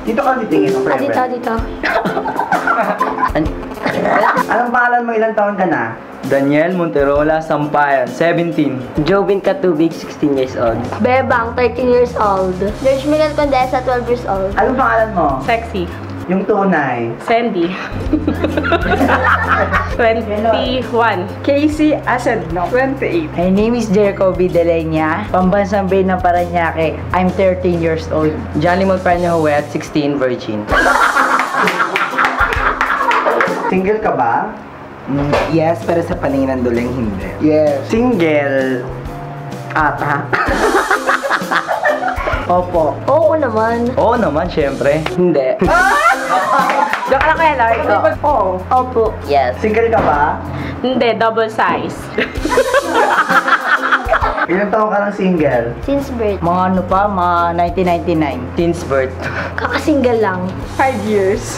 Dito ka titingin mo, forever. Dito. Anong pangalan mo? Ilang taon ka na? Daniel Monterola Sampayan, 17. Jovin Katubig, 16 years old. Bebang, 13 years old. George Miguel Condesa, 12 years old. Anong pangalan mo? Sexy. Yung tunay. Sandy. 21. Casey Asedno, 28. My name is Jericho B. Delenya, Pambansang Bay ng Paranaque. I'm 13 years old. Johnny Montaño Huet, 16, virgin. Single ka ba? Yes, pero sa paningin ng duling hindi. Yes. Single. Ata. Opo. Oo naman. Oo naman, syempre. Hindi. Diyan ka lang kaya, Larry. Oo. Opo. Yes. Single ka ba? Hindi, double size. Ilang taon ka lang single? Since birth. Mga ano pa, mga 1999. Since birth. Kakasingle lang. 5 years.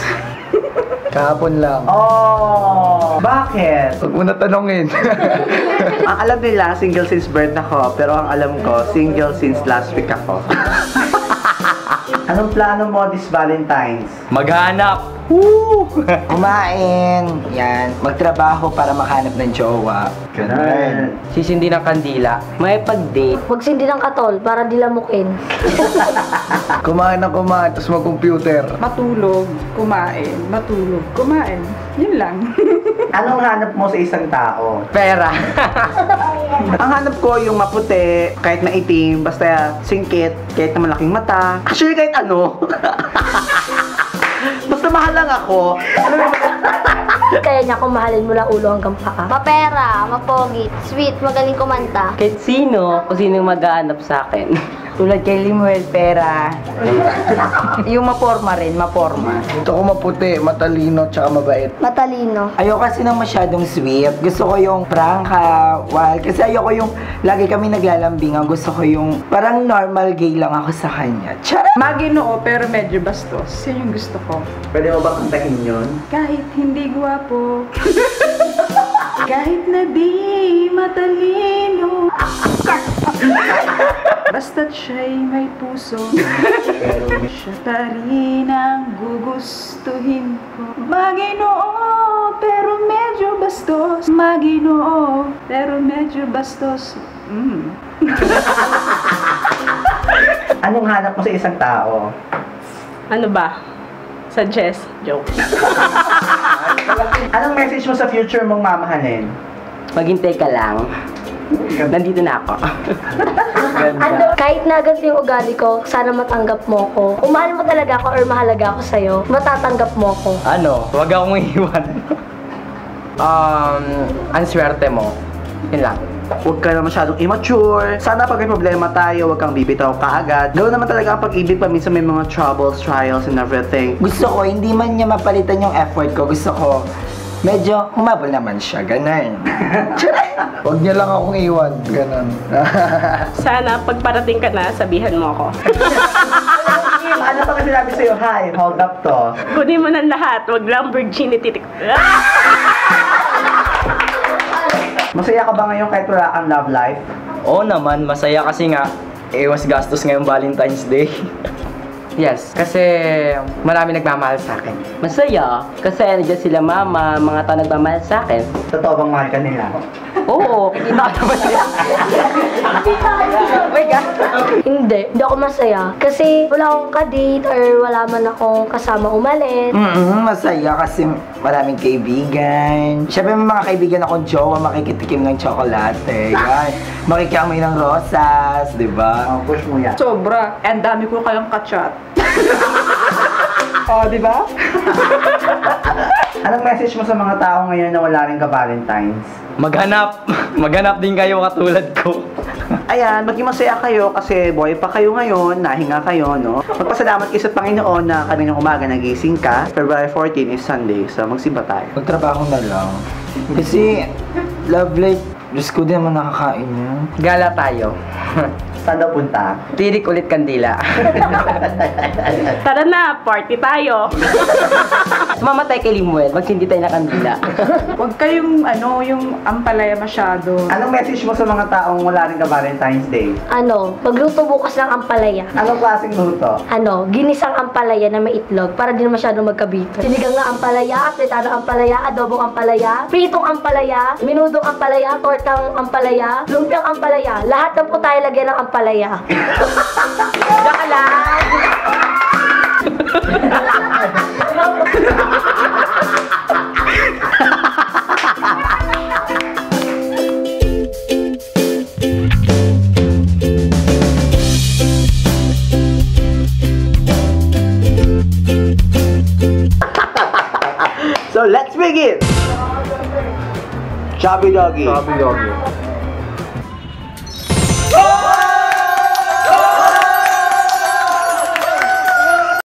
Kahapon lang. Oh! Bakit? Huwag mo na tanongin. Ang alam nila, single since birth ako, pero ang alam ko, single since last week ako. Anong plano mo this Valentine's? Maghanap! Kumain. Yan. Magtrabaho para makahanap ng jowa. Ganun. Sisindi ng kandila. May pag-date. Magsindi ng katol para dilamukin. Kumain na kumain, tapos mag-computer. Matulog, kumain, matulog, kumain. Yun lang. Anong hanap mo sa isang tao? Pera. Ang hanap ko yung maputi, kahit maitim, basta singkit, kahit na malaking mata. Actually, kahit ano. Basta mahal lang ako. Kaya niya kung mahalin mula ulo hanggang paa. Mapera, mapogi, sweet, magaling kumanta. Kahit sino, kung sino yung mag-aanap sa akin. Tulad kay Limuel Pera. Yung maporma rin, maporma. Gusto ko maputi, matalino, tsaka mabait. Matalino. Ayoko kasi ng masyadong sweet. Gusto ko yung prangka, wild. Kasi ayoko yung lagi kami naglalambingan. Gusto ko yung parang normal gay lang ako sa kanya. Charot! Maginoo pero medyo bastos. Yun yung gusto ko. Pwede mo ba kantahin yun? Kahit hindi gwapo. Kahit na di matalino. Basta't siya'y may puso. Siya pa rin ang gugustuhin ko. Maginoo, pero medyo bastos. Maginoo, pero medyo bastos. Anong hanap mo sa isang tao? Ano ba? Suggest. Joke. Anong message mo sa future mong mamahalin? Maghintay ka lang. Nandito na ako. Kahit na ganito yung ugali ko, sana matanggap mo ko. Kung mahal mo talaga ako or mahalaga ako sa'yo, matatanggap mo ko. Ano? Huwag akong iiwan. Ang swerte mo. Yun lang. Huwag ka na masyadong immature. Sana pag may problema tayo, huwag kang bibitaw kaagad. Gawin naman talaga ang pag-ibig pa. Minsan may mga troubles, trials, and everything. Gusto ko, hindi man niya mapalitan yung effort ko. Gusto ko, medyo humabol naman siya. Ganun. Huwag niya lang akong iwan. Ganun. Sana pagparating ka na, sabihan mo ako. Ano pa kasi sinabi sa'yo? Hi, hold up to. Kunin mo ng lahat, wag lang virginity. Masaya ka ba ngayon kahit wala kang love life? Oo naman, masaya kasi nga, was gastos ngayong Valentine's Day. Yes, kasi marami nagmamahal sa akin. Masaya, kasi nandiyan sila mama, mga tao nagmamahal sa akin. Totoo bang mahal ka nila? Oo, kita ka naman nila. Oh my God. Hindi ako masaya. Kasi wala akong ka-date or wala man akong kasama umalis. Masaya kasi maraming kaibigan. Siyempre may mga kaibigan akong jowa, makikitikim ng tsokolate. Yan. Makikiamoy ng rosas, di ba? Push mo yan. Sobra. And dami ko kayong kachat. Oh, di ba? Anong message mo sa mga tao ngayon na wala rin ka-Valentine's? Maghanap! Maghanap din kayo katulad ko. Ayan, maging masaya kayo kasi buhay pa kayo ngayon, nahinga kayo, no? Magpasalamat kayo sa Panginoon na kaninang umaga nagising ka. February 14 is Sunday, so magsimba tayo. Magtrabaho na lang. Kasi, love life, Diyos ko din naman nakakain niya. Gala tayo. Saan daw punta? Tirik ulit kandila. Tara na, party tayo. Mamatay kay Limuel, magsindi tayo na kandila. Huwag kayong, yung ampalaya masyado. Anong message mo sa mga taong wala rin ka Valentine's Day? Magluto bukas ng ampalaya. Anong klaseng luto? Ginisang ampalaya na may itlog para di na masyadong magkabito. Sinigang na ampalaya, atletado ampalaya, adobong ampalaya, pritong ampalaya, minudong ampalaya, tortang ampalaya, lumpiang ampalaya. Lahat ng po tayo lagyan ng ampalaya. Baka lang! So let's begin! Chubby Doggy. Sabi, Yogi.